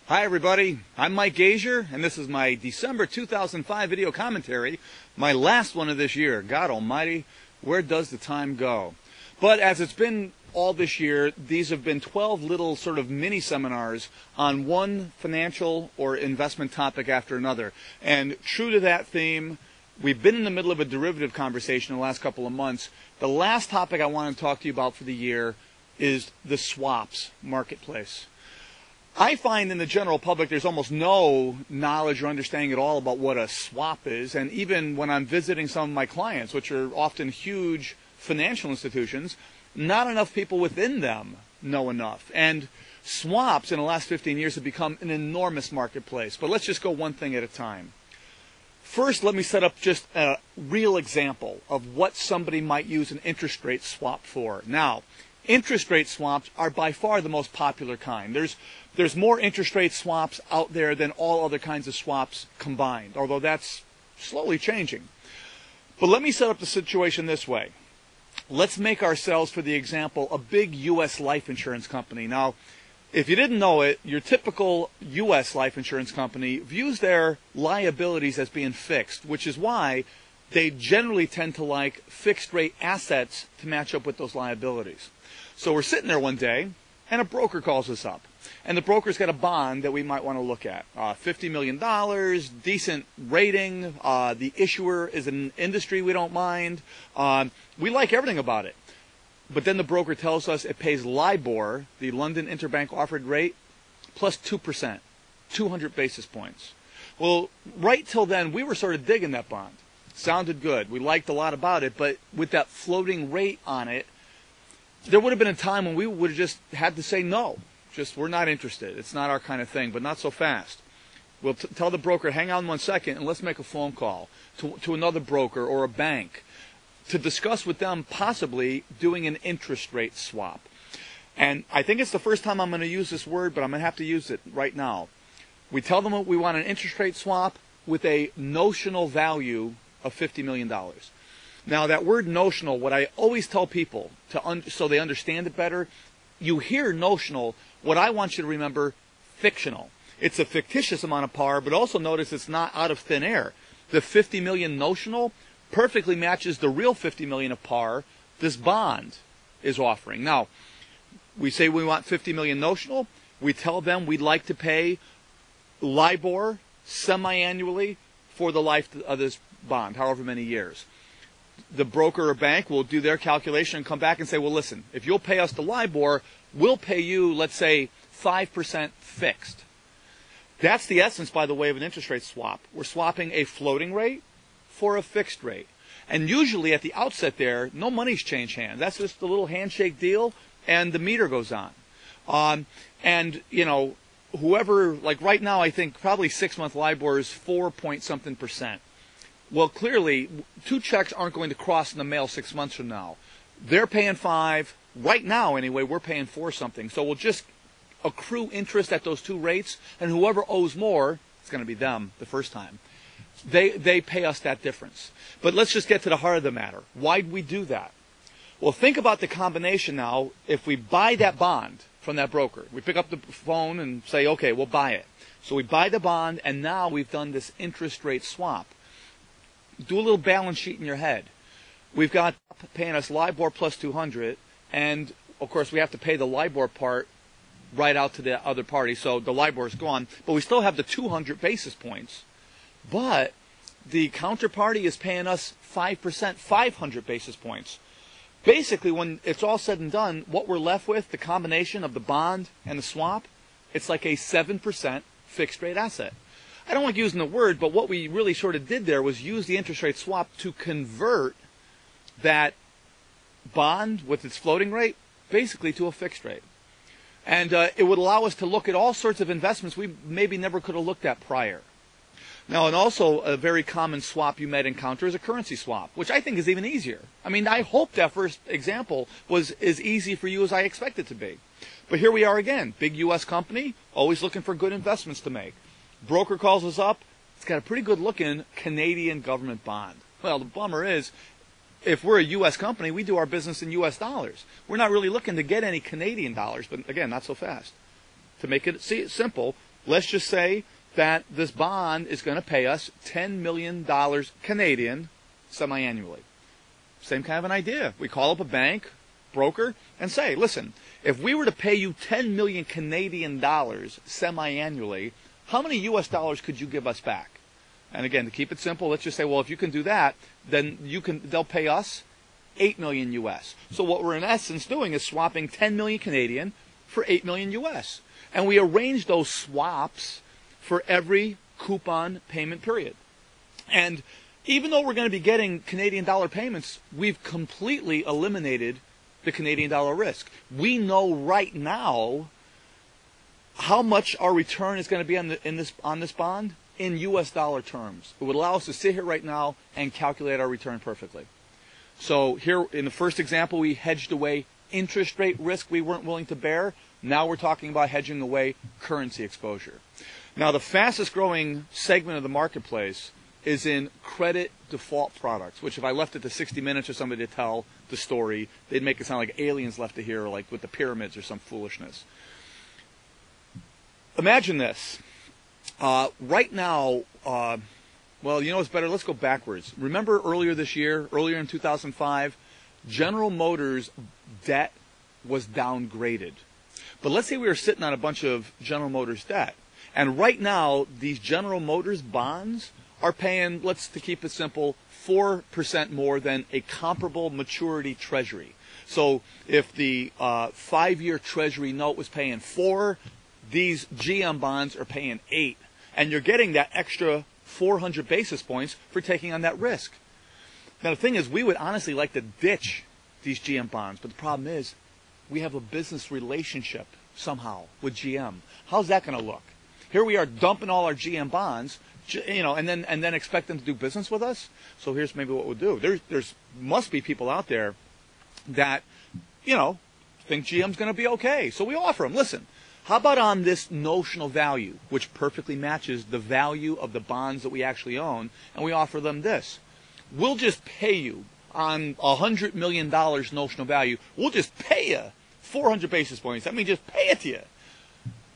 Hi everybody, I'm Mike Gazier, and this is my December 2005 video commentary, my last one of this year. God almighty, where does the time go? But as it's been all this year, these have been 12 little sort of mini seminars on one financial or investment topic after another. And true to that theme, we've been in the middle of a derivative conversation in the last couple of months. The last topic I want to talk to you about for the year is the swaps marketplace. I find in the general public there's almost no knowledge or understanding at all about what a swap is, and even when I'm visiting some of my clients, which are often huge financial institutions, not enough people within them know enough. And swaps in the last 15 years have become an enormous marketplace. But let's just go one thing at a time. First, let me set up just a real example of what somebody might use an interest rate swap for. Now, interest rate swaps are by far the most popular kind. There's more interest rate swaps out there than all other kinds of swaps combined, although that's slowly changing. But let me set up the situation this way. Let's make ourselves, for the example, a big U.S. life insurance company. Now, if you didn't know it, your typical U.S. life insurance company views their liabilities as being fixed, which is why they generally tend to like fixed rate assets to match up with those liabilities. So we're sitting there one day, and a broker calls us up. And the broker's got a bond that we might want to look at. $50 million, decent rating. The issuer is an industry we don't mind. We like everything about it. But then the broker tells us it pays LIBOR, the London Interbank Offered Rate, plus 2%, 200 basis points. Well, right till then, we were sort of digging that bond. Sounded good. We liked a lot about it. But with that floating rate on it, there would have been a time when we would have just had to say no. Just, we're not interested. It's not our kind of thing, but not so fast. We'll tell the broker, hang on 1 second, and let's make a phone call to another broker or a bank to discuss with them possibly doing an interest rate swap. And I think it's the first time I'm going to use this word, but I'm going to have to use it right now. We tell them we want an interest rate swap with a notional value of $50 million. Now, that word notional, what I always tell people, so they understand it better, you hear notional, what I want you to remember, fictional. It's a fictitious amount of par, but also notice it's not out of thin air. The $50 million notional perfectly matches the real $50 million of par this bond is offering. Now, we say we want $50 million notional. We tell them we'd like to pay LIBOR semi-annually for the life of this bond, however many years. The broker or bank will do their calculation and come back and say, well, listen, if you'll pay us the LIBOR, we'll pay you, let's say, 5% fixed. That's the essence, by the way, of an interest rate swap. We're swapping a floating rate for a fixed rate. And usually at the outset there, no money's changed hands. That's just a little handshake deal, and the meter goes on. And, you know, whoever, like right now, I think probably 6-month LIBOR is 4-point-something%. Well, clearly, 2 checks aren't going to cross in the mail 6 months from now. They're paying 5. Right now, anyway, we're paying 4 something. So we'll just accrue interest at those 2 rates, and whoever owes more, it's going to be them the first time. They pay us that difference. But let's just get to the heart of the matter. Why'd we do that? Well, think about the combination now. If we buy that bond from that broker, we pick up the phone and say, okay, we'll buy it. So we buy the bond, and now we've done this interest rate swap. Do a little balance sheet in your head. We've got paying us LIBOR plus 200, and of course we have to pay the LIBOR part right out to the other party, so the LIBOR is gone, but we still have the 200 basis points. But the counterparty is paying us 5%, 500 basis points. Basically, when it's all said and done, what we're left with, the combination of the bond and the swap, it's like a 7% fixed rate asset. I don't like using the word, but what we really sort of did there was use the interest rate swap to convert that bond with its floating rate basically to a fixed rate. And it would allow us to look at all sorts of investments we maybe never could have looked at prior. Now, and also a very common swap you might encounter is a currency swap, which I think is even easier. I mean, I hope that first example was as easy for you as I expect it to be. But here we are again, big U.S. company, always looking for good investments to make. Broker calls us up. It's got a pretty good-looking Canadian government bond. Well, the bummer is, if we're a U.S. company, we do our business in U.S. dollars. We're not really looking to get any Canadian dollars, but again, not so fast. To make it simple, let's just say that this bond is going to pay us $10 million Canadian semi-annually. Same kind of an idea. We call up a bank, broker, and say, listen, if we were to pay you 10 million Canadian dollars semi-annually, how many US dollars could you give us back? And again, to keep it simple, let's just say, well, if you can do that, then they'll pay us 8 million US. So what we're in essence doing is swapping 10 million Canadian for 8 million US. And we arrange those swaps for every coupon payment period. And even though we're going to be getting Canadian dollar payments, we've completely eliminated the Canadian dollar risk. We know right now how much our return is going to be on this bond in US dollar terms. It would allow us to sit here right now and calculate our return perfectly. So here in the first example, we hedged away interest rate risk we weren't willing to bear. Now we're talking about hedging away currency exposure. Now the fastest growing segment of the marketplace is in credit default products, which if I left it to 60 Minutes or somebody to tell the story, they'd make it sound like aliens left it here, like with the pyramids or some foolishness. Imagine this. Right now, well, you know what's better? Let's go backwards. Remember earlier this year, earlier in 2005, General Motors debt was downgraded. But let's say we were sitting on a bunch of General Motors debt. And right now, these General Motors bonds are paying, to keep it simple, 4% more than a comparable maturity treasury. So if the 5-year treasury note was paying 4, these GM bonds are paying 8. And you're getting that extra 400 basis points for taking on that risk. Now the thing is, we would honestly like to ditch these GM bonds, but the problem is we have a business relationship somehow with GM. How's that going to look? Here we are dumping all our GM bonds, and then expect them to do business with us. So here's maybe what we'll do. There's must be people out there that, think GM's going to be okay. So we offer them, listen, how about on this notional value, which perfectly matches the value of the bonds that we actually own, and we offer them this. We'll just pay you on $100 million notional value. We'll just pay you 400 basis points. I mean, just pay it to you.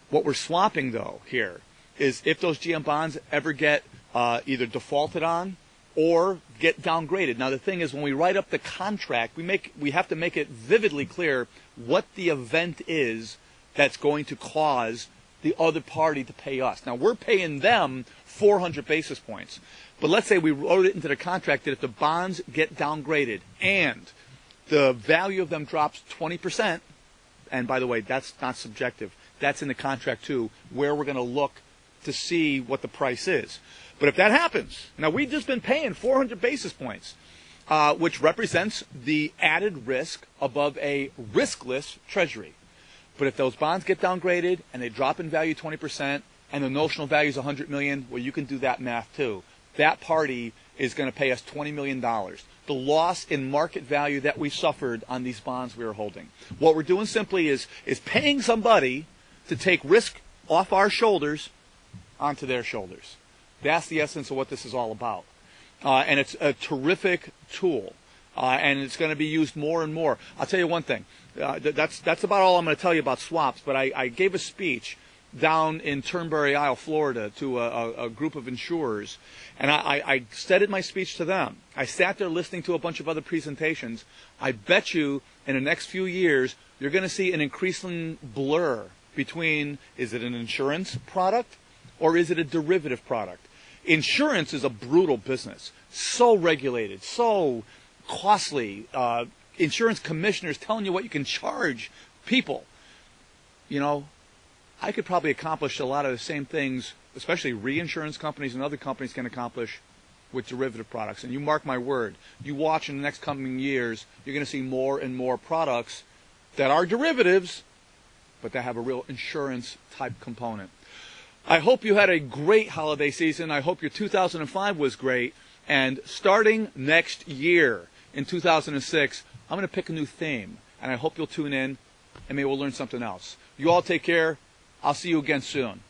What we're swapping, though, here is if those GM bonds ever get either defaulted on or get downgraded. Now, the thing is, when we write up the contract, we have to make it vividly clear what the event is that's going to cause the other party to pay us. Now, we're paying them 400 basis points. But let's say we wrote it into the contract that if the bonds get downgraded and the value of them drops 20%, and by the way, that's not subjective. That's in the contract too, where we're going to look to see what the price is. But if that happens, now we've just been paying 400 basis points, which represents the added risk above a riskless treasury. But if those bonds get downgraded and they drop in value 20% and the notional value is $100 million, well, you can do that math too. That party is going to pay us $20 million. The loss in market value that we suffered on these bonds we were holding. What we're doing simply is paying somebody to take risk off our shoulders onto their shoulders. That's the essence of what this is all about. And it's a terrific tool. And it's going to be used more and more. I'll tell you one thing. That's about all I'm going to tell you about swaps. But I gave a speech down in Turnberry Isle, Florida, to a group of insurers. And I said in my speech to them, I sat there listening to a bunch of other presentations. I bet you in the next few years, you're going to see an increasing blur between, is it an insurance product or is it a derivative product? Insurance is a brutal business. So regulated, so costly. Insurance commissioners telling you what you can charge people. I could probably accomplish a lot of the same things, especially reinsurance companies and other companies can accomplish with derivative products. And you mark my word, you watch in the next coming years, you're going to see more and more products that are derivatives, but that have a real insurance type component. I hope you had a great holiday season. I hope your 2005 was great. And starting next year in 2006, I'm going to pick a new theme. And I hope you'll tune in and maybe we'll learn something else. You all take care. I'll see you again soon.